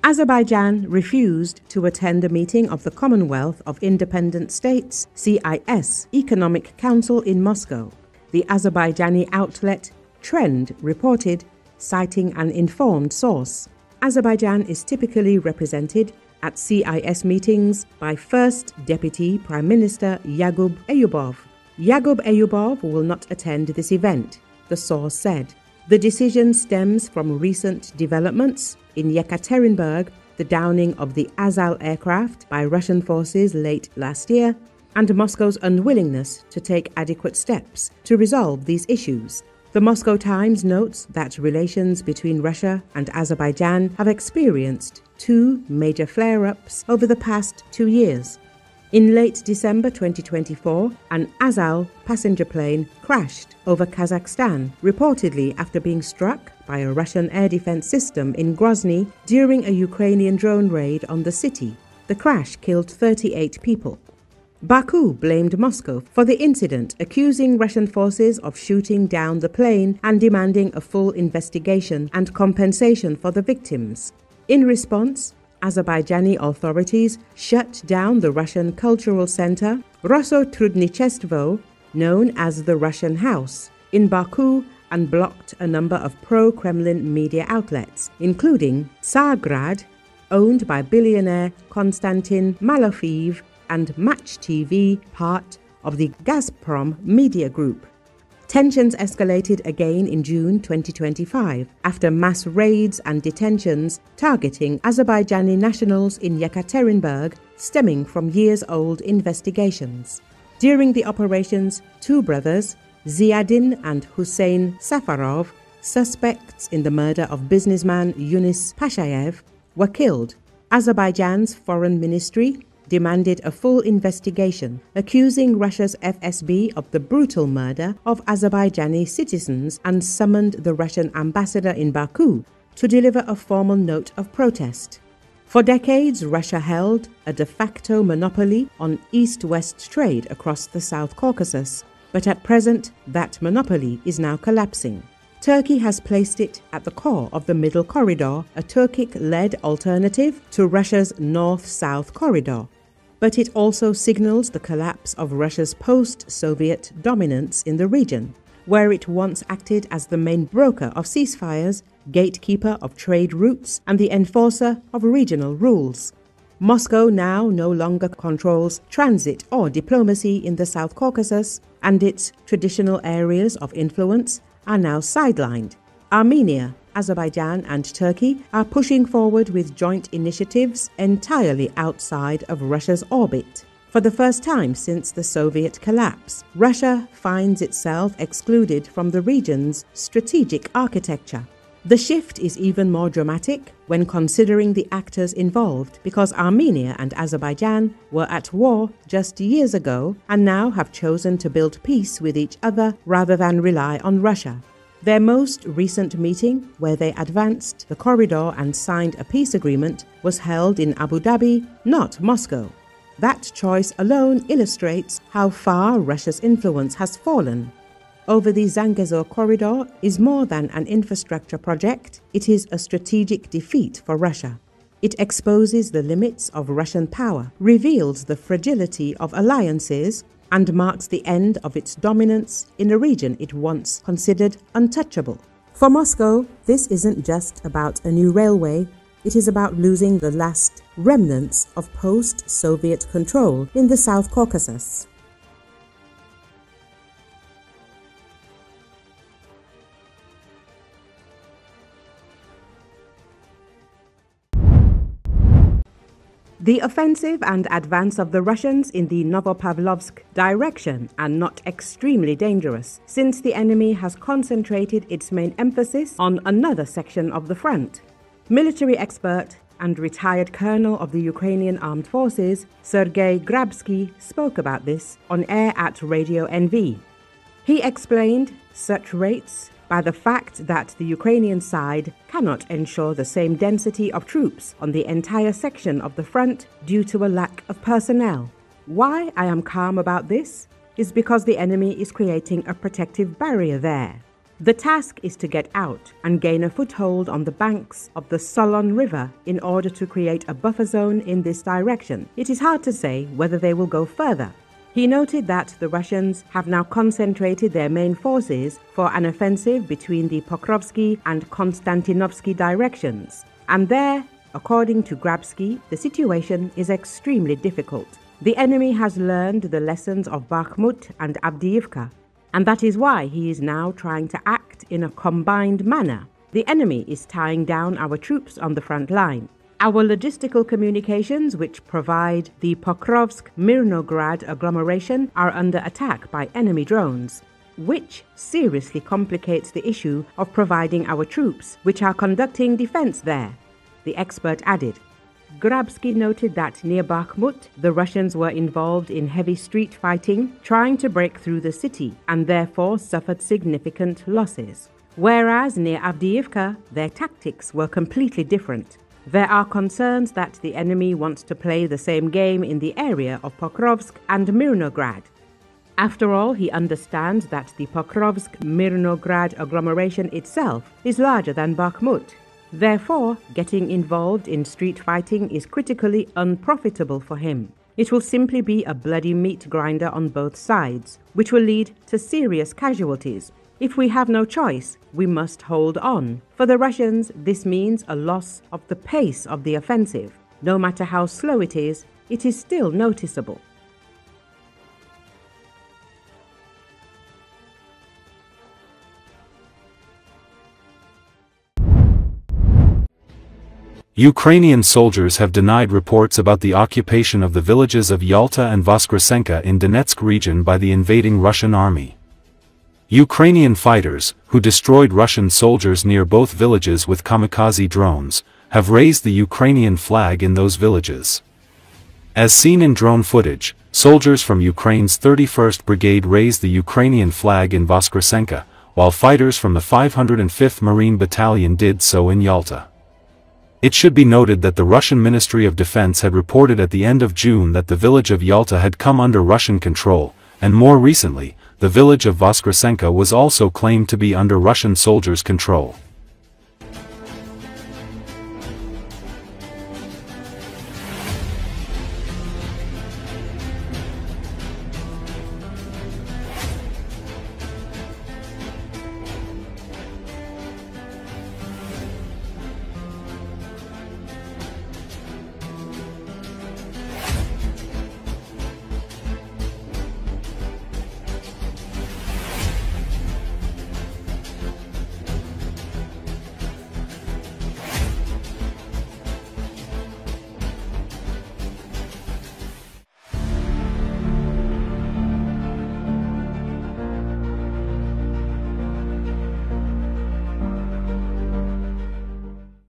Azerbaijan refused to attend a meeting of the Commonwealth of Independent States (CIS) Economic Council in Moscow. The Azerbaijani outlet Trend reported, citing an informed source. Azerbaijan is typically represented at CIS meetings by First Deputy Prime Minister Yagub Eyubov. Yagub Eyubov will not attend this event, the source said. The decision stems from recent developments in Yekaterinburg, the downing of the AZAL aircraft by Russian forces late last year, and Moscow's unwillingness to take adequate steps to resolve these issues. The Moscow Times notes that relations between Russia and Azerbaijan have experienced two major flare-ups over the past 2 years. In late December 2024, an AZAL passenger plane crashed over Kazakhstan, reportedly after being struck by a Russian air defense system in Grozny during a Ukrainian drone raid on the city. The crash killed 38 people. Baku blamed Moscow for the incident, accusing Russian forces of shooting down the plane and demanding a full investigation and compensation for the victims. In response, Azerbaijani authorities shut down the Russian cultural center Trudnichestvo, known as the Russian House, in Baku and blocked a number of pro-Kremlin media outlets, including Tsargrad, owned by billionaire Konstantin Malofeev, and Match TV, part of the Gazprom media group. Tensions escalated again in June 2025 after mass raids and detentions targeting Azerbaijani nationals in Yekaterinburg, stemming from years-old investigations. During the operations, two brothers, Ziadin and Hussein Safarov, suspects in the murder of businessman Yunis Pashayev, were killed. Azerbaijan's foreign ministry demanded a full investigation, accusing Russia's FSB of the brutal murder of Azerbaijani citizens, and summoned the Russian ambassador in Baku to deliver a formal note of protest. For decades, Russia held a de facto monopoly on east-west trade across the South Caucasus, but at present that monopoly is now collapsing. Turkey has placed it at the core of the Middle Corridor, a Turkic-led alternative to Russia's North-South Corridor. But it also signals the collapse of Russia's post-Soviet dominance in the region, where it once acted as the main broker of ceasefires, gatekeeper of trade routes, and the enforcer of regional rules. Moscow now no longer controls transit or diplomacy in the South Caucasus, and its traditional areas of influence are now sidelined. Armenia, Azerbaijan and Turkey are pushing forward with joint initiatives entirely outside of Russia's orbit. For the first time since the Soviet collapse, Russia finds itself excluded from the region's strategic architecture. The shift is even more dramatic when considering the actors involved, because Armenia and Azerbaijan were at war just years ago and now have chosen to build peace with each other rather than rely on Russia. Their most recent meeting, where they advanced the corridor and signed a peace agreement, was held in Abu Dhabi, not Moscow. That choice alone illustrates how far Russia's influence has fallen. Over the Zangezur corridor is more than an infrastructure project, it is a strategic defeat for Russia. It exposes the limits of Russian power, reveals the fragility of alliances, and marks the end of its dominance in a region it once considered untouchable. For Moscow, this isn't just about a new railway, it is about losing the last remnants of post-Soviet control in the South Caucasus. The offensive and advance of the Russians in the Novopavlovsk direction are not extremely dangerous, since the enemy has concentrated its main emphasis on another section of the front. Military expert and retired colonel of the Ukrainian Armed Forces, Sergei Grabsky, spoke about this on air at Radio NV. He explained such rates by the fact that the Ukrainian side cannot ensure the same density of troops on the entire section of the front due to a lack of personnel. Why I am calm about this is because the enemy is creating a protective barrier there. The task is to get out and gain a foothold on the banks of the Solon River in order to create a buffer zone in this direction. It is hard to say whether they will go further. He noted that the Russians have now concentrated their main forces for an offensive between the Pokrovsky and Konstantinovsky directions, and there, according to Grabsky, the situation is extremely difficult. The enemy has learned the lessons of Bakhmut and Avdiivka, and that is why he is now trying to act in a combined manner. The enemy is tying down our troops on the front line. Our logistical communications, which provide the Pokrovsk-Mirnograd agglomeration, are under attack by enemy drones, which seriously complicates the issue of providing our troops, which are conducting defense there, the expert added. Grabsky noted that near Bakhmut, the Russians were involved in heavy street fighting, trying to break through the city, and therefore suffered significant losses. Whereas near Avdiivka, their tactics were completely different. There are concerns that the enemy wants to play the same game in the area of Pokrovsk and Mirnograd. After all, he understands that the Pokrovsk-Mirnograd agglomeration itself is larger than Bakhmut. Therefore, getting involved in street fighting is critically unprofitable for him. It will simply be a bloody meat grinder on both sides, which will lead to serious casualties. If we have no choice, we must hold on. For the Russians, this means a loss of the pace of the offensive. No matter how slow it is still noticeable. Ukrainian soldiers have denied reports about the occupation of the villages of Yalta and Voskresenka in Donetsk region by the invading Russian army. Ukrainian fighters, who destroyed Russian soldiers near both villages with kamikaze drones, have raised the Ukrainian flag in those villages. As seen in drone footage, soldiers from Ukraine's 31st Brigade raised the Ukrainian flag in Voskresenka, while fighters from the 505th Marine Battalion did so in Yalta. It should be noted that the Russian Ministry of Defense had reported at the end of June that the village of Yalta had come under Russian control, and more recently, the village of Voskresenka was also claimed to be under Russian soldiers' control.